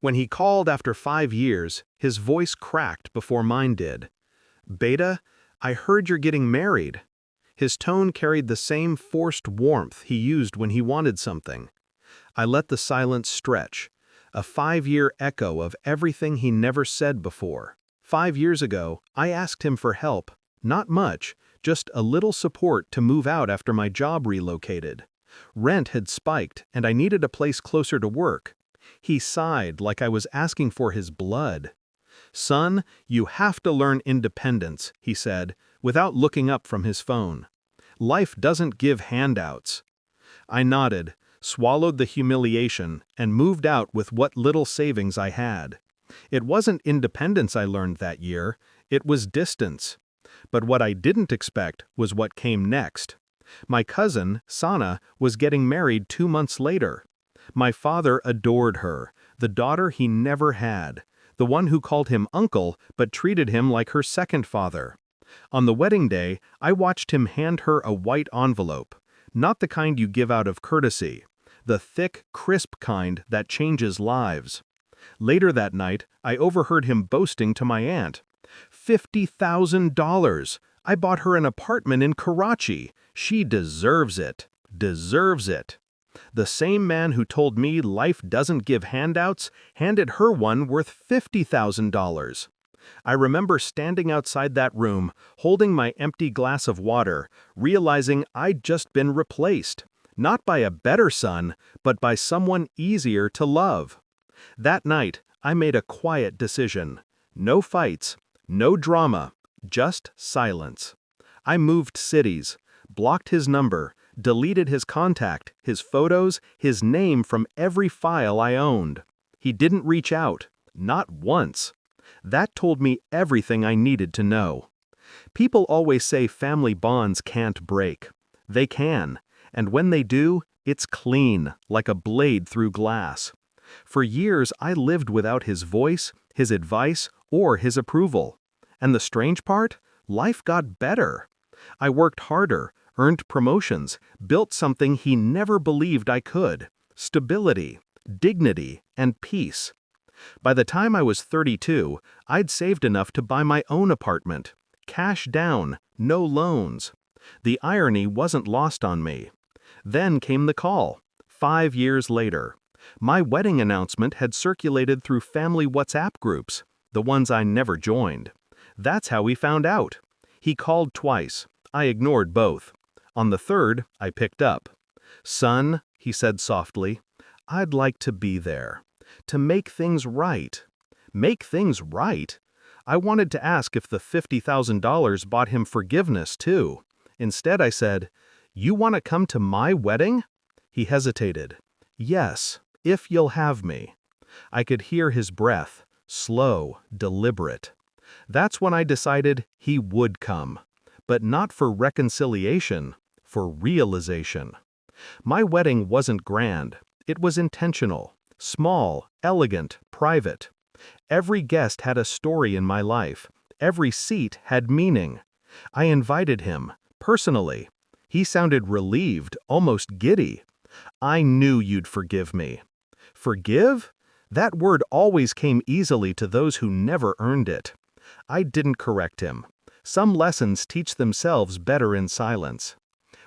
When he called after 5 years, his voice cracked before mine did. "Beta, I heard you're getting married." His tone carried the same forced warmth he used when he wanted something. I let the silence stretch, a 5-year echo of everything he never said before. 5 years ago, I asked him for help, not much, just a little support to move out after my job relocated. Rent had spiked, and I needed a place closer to work. He sighed like I was asking for his blood. "Son, you have to learn independence," he said, without looking up from his phone. "Life doesn't give handouts." I nodded, swallowed the humiliation, and moved out with what little savings I had. It wasn't independence I learned that year, it was distance. But what I didn't expect was what came next. My cousin, Sana, was getting married 2 months later. My father adored her, the daughter he never had, the one who called him uncle but treated him like her second father. On the wedding day, I watched him hand her a white envelope, not the kind you give out of courtesy, the thick, crisp kind that changes lives. Later that night, I overheard him boasting to my aunt, "$50,000! I bought her an apartment in Karachi. She deserves it. Deserves it." The same man who told me life doesn't give handouts handed her one worth $50,000. I remember standing outside that room, holding my empty glass of water, realizing I'd just been replaced, not by a better son, but by someone easier to love. That night, I made a quiet decision. No fights, no drama, just silence. I moved cities, blocked his number, deleted his contact, his photos, his name from every file I owned. He didn't reach out, not once. That told me everything I needed to know. People always say family bonds can't break. They can, and when they do, it's clean, like a blade through glass. For years, I lived without his voice, his advice, or his approval. And the strange part? Life got better. I worked harder, earned promotions, built something he never believed I could: stability, dignity, and peace. By the time I was 32, I'd saved enough to buy my own apartment. Cash down, no loans. The irony wasn't lost on me. Then came the call, 5 years later. My wedding announcement had circulated through family WhatsApp groups, the ones I never joined. That's how he found out. He called twice. I ignored both. On the third, I picked up. "Son," he said softly, "I'd like to be there. To make things right." Make things right? I wanted to ask if the $50,000 bought him forgiveness, too. Instead, I said, "You want to come to my wedding?" He hesitated. "Yes, if you'll have me." I could hear his breath, slow, deliberate. That's when I decided he would come. But not for reconciliation, for realization. My wedding wasn't grand. It was intentional, small, elegant, private. Every guest had a story in my life. Every seat had meaning. I invited him, personally. He sounded relieved, almost giddy. "I knew you'd forgive me." Forgive? That word always came easily to those who never earned it. I didn't correct him. Some lessons teach themselves better in silence.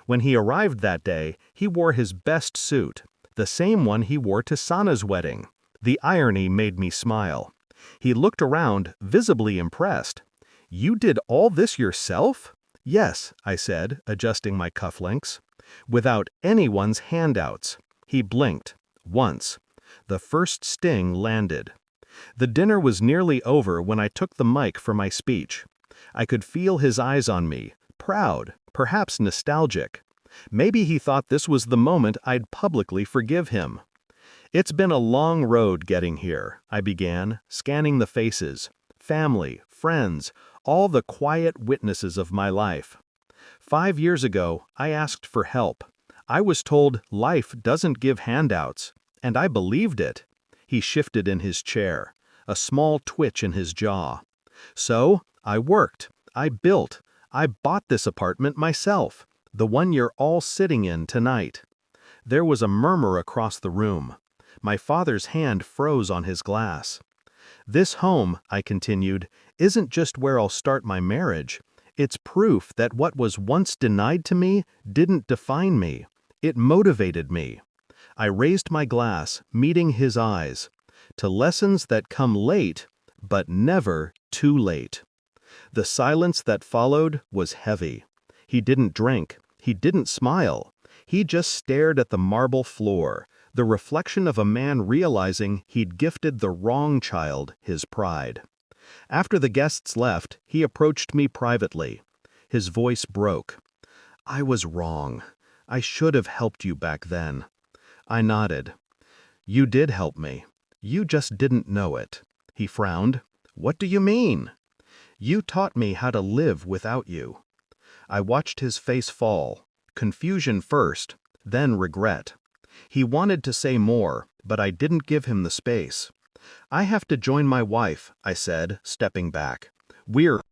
When he arrived that day, he wore his best suit, the same one he wore to Sana's wedding. The irony made me smile. He looked around, visibly impressed. "You did all this yourself?" "Yes," I said, adjusting my cufflinks. "Without anyone's handouts." He blinked. Once. The first sting landed. The dinner was nearly over when I took the mic for my speech. I could feel his eyes on me, proud, perhaps nostalgic. Maybe he thought this was the moment I'd publicly forgive him. "It's been a long road getting here," I began, scanning the faces, family, friends, all the quiet witnesses of my life. 5 years ago, I asked for help. I was told life doesn't give handouts, and I believed it. He shifted in his chair, a small twitch in his jaw. "So, I worked, I built, I bought this apartment myself, the one you're all sitting in tonight." There was a murmur across the room. My father's hand froze on his glass. This home, I continued, isn't just where I'll start my marriage. It's proof that what was once denied to me didn't define me. It motivated me. I raised my glass, meeting his eyes, to lessons that come late, but never too late. The silence that followed was heavy. He didn't drink. He didn't smile. He just stared at the marble floor, the reflection of a man realizing he'd gifted the wrong child his pride. After the guests left, he approached me privately. His voice broke. "I was wrong. I should have helped you back then." I nodded. "You did help me. You just didn't know it." He frowned. "What do you mean?" "You taught me how to live without you." I watched his face fall. Confusion first, then regret. He wanted to say more, but I didn't give him the space. "I have to join my wife," I said, stepping back. "We're